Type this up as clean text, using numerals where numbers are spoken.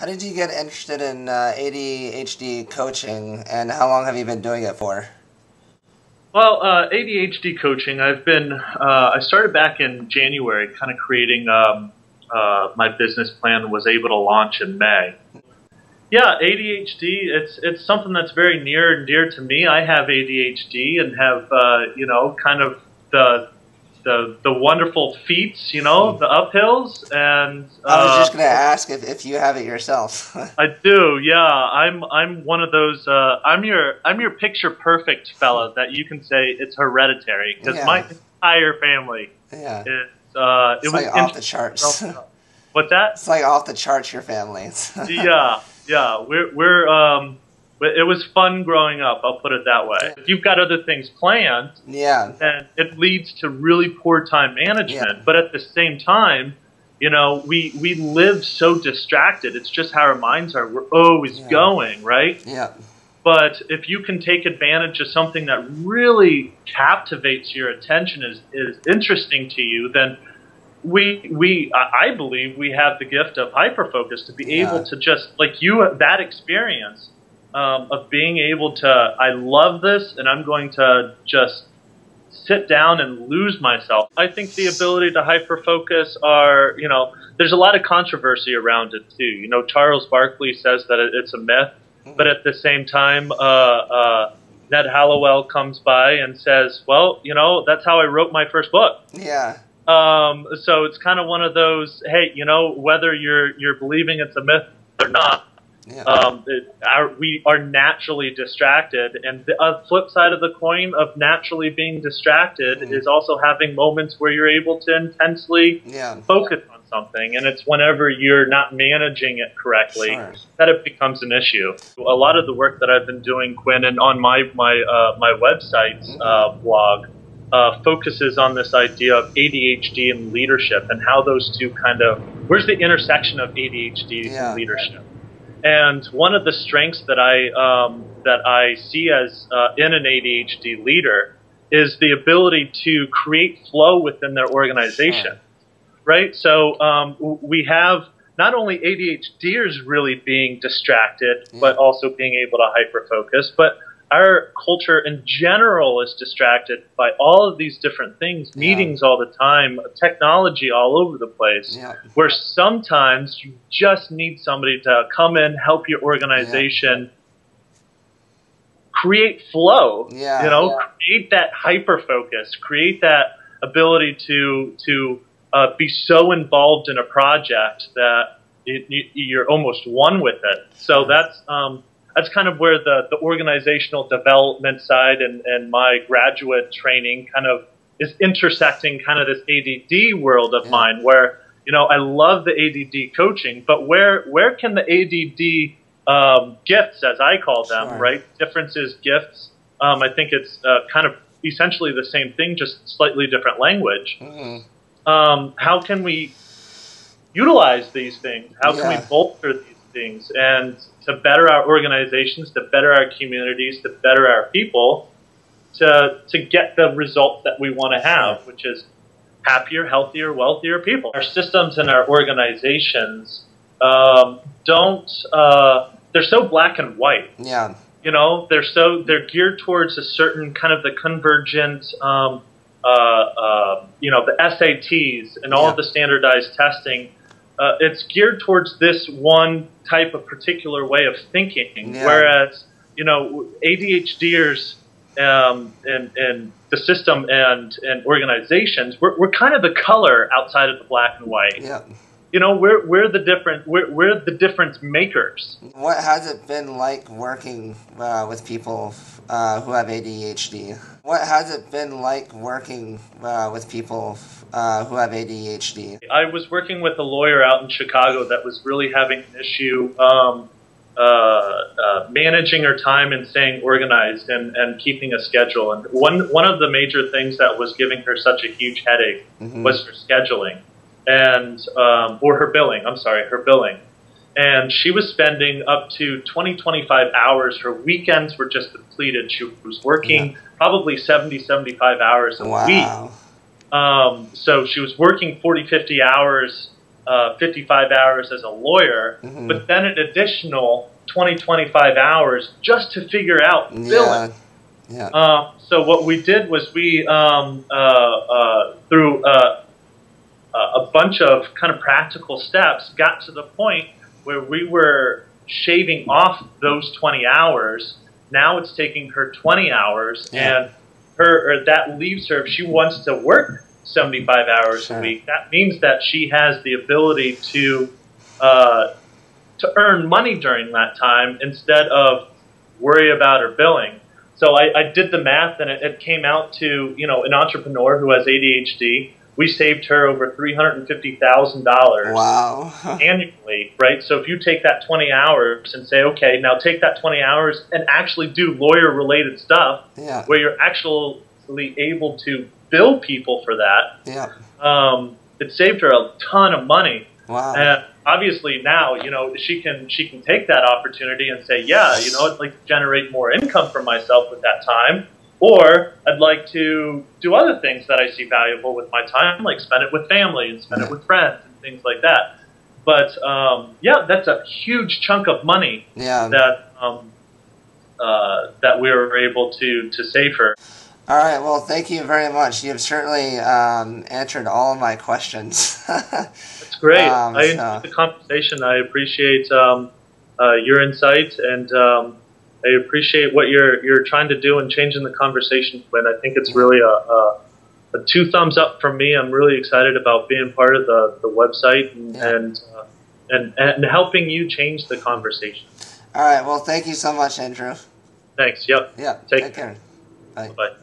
How did you get interested in ADHD coaching, and how long have you been doing it for? Well, ADHD coaching, I started back in January, kind of creating my business plan, was able to launch in May. Yeah, ADHD, it's something that's very near and dear to me. I have ADHD and have, kind of the wonderful feats, the uphills, and I was just going to ask if you have it yourself. I do, yeah. I'm one of those. I'm your picture perfect fella that you can say it's hereditary, because Yeah. my entire family. Yeah. It was like off the charts. What's that? It's like off the charts, your family. Yeah. It was fun growing up. I'll put it that way. If you've got other things planned, Yeah. then it leads to really poor time management. Yeah. But at the same time, we live so distracted. It's just how our minds are. We're always going, right? Yeah. But if you can take advantage of something that really captivates your attention, is interesting to you, then I believe we have the gift of hyperfocus to be able to just, like that experience of being able to, I love this and I'm going to just sit down and lose myself. I think the ability to hyperfocus there's a lot of controversy around it too. Charles Barkley says that it's a myth, but at the same time, Ned Hallowell comes by and says, well, that's how I wrote my first book. Yeah. So it's kind of one of those, hey, whether you're believing it's a myth or not, we are naturally distracted. And the flip side of the coin of naturally being distracted is also having moments where you're able to intensely focus on something. And it's whenever you're not managing it correctly that it becomes an issue. A lot of the work that I've been doing, Quinn, and on my website's blog, focuses on this idea of ADHD and leadership, and how those two where's the intersection of ADHD and leadership. And one of the strengths that I see as in an ADHD leader is the ability to create flow within their organization, right? So we have not only ADHDers really being distracted, but also being able to hyperfocus, but our culture in general is distracted by all of these different things, meetings all the time, technology all over the place, where sometimes you just need somebody to come in, help your organization create flow, create that hyper-focus, create that ability to be so involved in a project that you're almost one with it. So that's kind of where the organizational development side and my graduate training kind of is intersecting kind of this ADD world of mine, where, I love the ADD coaching, but where can the ADD gifts, as I call them, right? Differences, gifts. I think it's kind of essentially the same thing, just slightly different language. How can we utilize these things? How can we bolster these things, and to better our organizations, to better our communities, to better our people, to get the results that we want to have, which is happier, healthier, wealthier people. Our systems and our organizations they're so black and white. Yeah. They're geared towards a certain kind of the convergent, the SATs and all of the standardized testing. It's geared towards this one type of particular way of thinking, whereas, ADHDers and the system and organizations, we're kind of the color outside of the black and white. Yeah. We're the difference makers. What has it been like working with people who have ADHD? What has it been like working with people who have ADHD? I was working with a lawyer out in Chicago that was really having an issue managing her time and staying organized and keeping a schedule. And one of the major things that was giving her such a huge headache was her scheduling. And or her billing, her billing. And she was spending up to 25 hours. Her weekends were just depleted. She was working probably 75 hours a week. So she was working 40, 50 hours 55 hours as a lawyer, but then an additional 20, 25 hours just to figure out billing. So what we did was we, through a bunch of kind of practical steps, got to the point where we were shaving off those 20 hours. Now it's taking her 20 hours, and that leaves her, if she wants to work 75 hours a week, that means that she has the ability to earn money during that time instead of worry about her billing. So I did the math, and it came out to, an entrepreneur who has ADHD. We saved her over $350,000 annually, right? So if you take that 20 hours and say, okay, now take that 20 hours and actually do lawyer-related stuff where you're actually able to bill people for that, it saved her a ton of money. And obviously now, she can take that opportunity and say, yeah, I'd like to generate more income for myself with that time. Or I'd like to do other things that I see valuable with my time, like spend it with family and spend it with friends and things like that. But that's a huge chunk of money that that we were able to save her. All right. Well, thank you very much. You've certainly answered all of my questions. That's great. I enjoyed the conversation. I appreciate your insight, and I appreciate what you're trying to do and changing the conversation, Quinn. I think it's really a 2 thumbs up from me. I'm really excited about being part of the website and helping you change the conversation. All right. Well, thank you so much, Andrew. Thanks. Yep. Yeah. Take care. Bye. Bye.